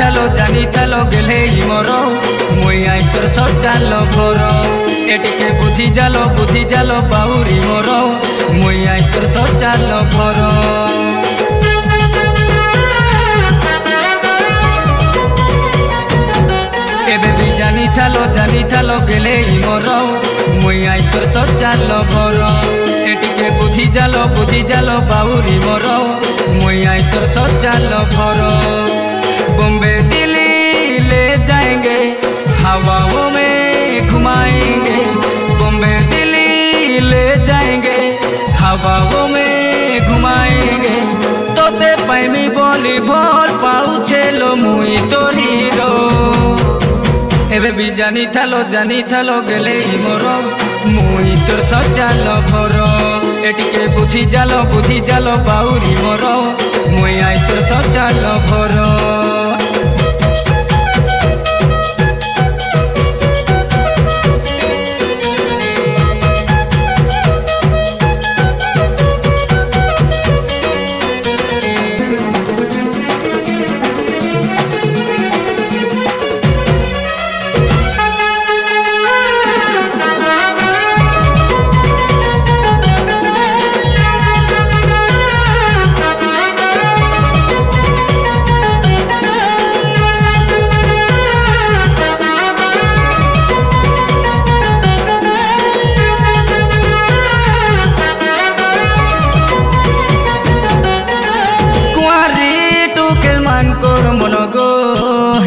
জানি থালো গেলে মোর মুই আই তোর সজাল ভর এটিকে বুঝি জালো বাউরি মোর মুই আই তোর সজাল ভর এবে বি জানি থালো গেলে মোর মুই আই তোর সজাল ভর এটিকে বুঝি জালো বাউরি মোর মুই আই তোর সজাল ভর बॉम्बे दिल्ली ले जाएंगे हवाओं में घुमाएंगे बॉम्बे दिल्ली ले जाएंगे हवाओं में घुमाएंगे तोते पाइमी बोली भोल पाऊ चलो मुई तोर हीरो एबे भी जानी थालो गेले मोर मुई तोर सजाल भर एटिके बुझी जालो बाउरी मोर मुई आई तोर सजाल भर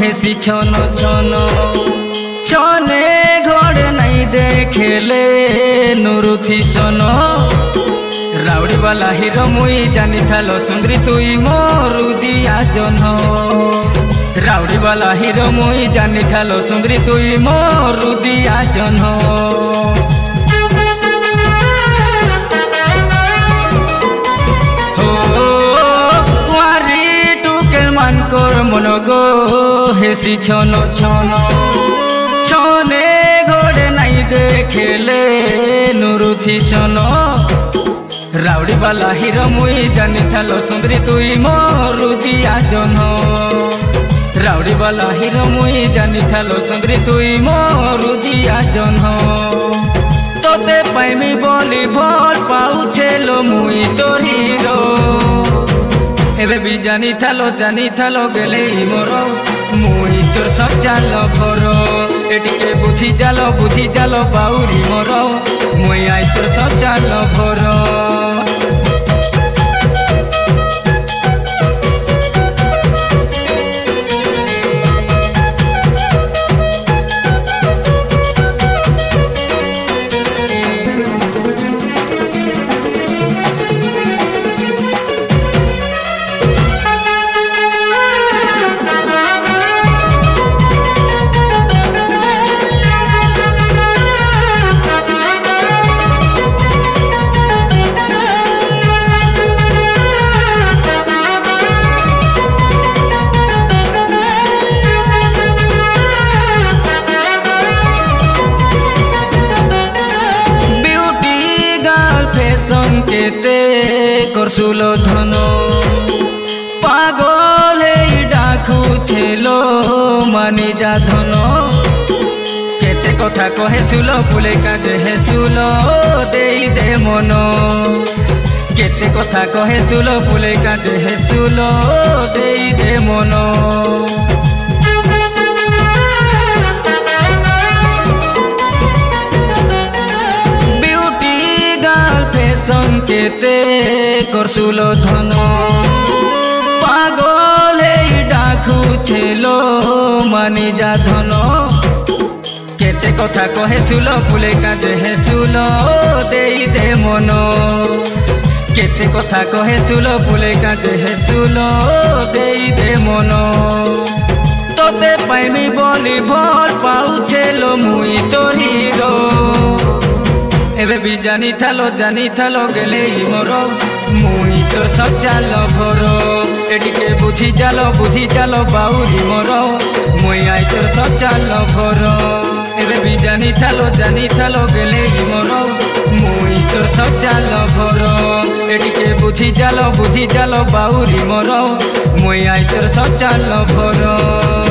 हेसी छन छने घर नहीं देखेले नुरुथी सन राउडी वाला हीरो मुई जानी थालो सुंदरी तुई मोरु दिया जन राउडी वाला हीरो मुई जानी थालो सुंदरी तुई मोरु दिया जन मन गो हेसी छन छने घोड़े नहीं देखेले नुरुथी सन राउडी वाला हीरो मुई जानी थालो सुंदरी तुई मोरु दिया जन राउडी वाला हीरो मुई जानी थालो सुंदरी तुई मोरु दिया जन तोते पाइमी बोली भोल पाऊ चलो मुई तोर हीरो एबे भी जानी थालो गेले मोर मुई तोर सजाल भर एटिके बुझी जालो बाउरी मोर मुई आई तोर सजाल भर संकेते करसुलो धन पागल डाकू छेलो मानी जा धन केते कथा कहे सुलो फुले काजे हे सुलो देई दे मन केते कथा कहे सुलो फुले काजे हे सुलो देई दे मन संकेते करसुलो धन पागल डाकू छेलो मानी जा धन केते कथा कहे सुलो फुले काजे हे सुलो देई दे मन केते कथा कहे सुलो फुले काजे हे सुलो देई दे मन तोते पाइमी बोली भोल पाऊ चलो मुई तोर हीरो एबे भी जानी थालो गेले मोर मुई तोर सजाल भर एटिके बुझी जालो बाउरी मोर मुई आई तोर सजाल भर एबे भी जानी थालो गेले मोर मुई तोर सजाल भर एटिके बुझी जालो बाउरी मोर मुई आई तोर सच्चा लभर।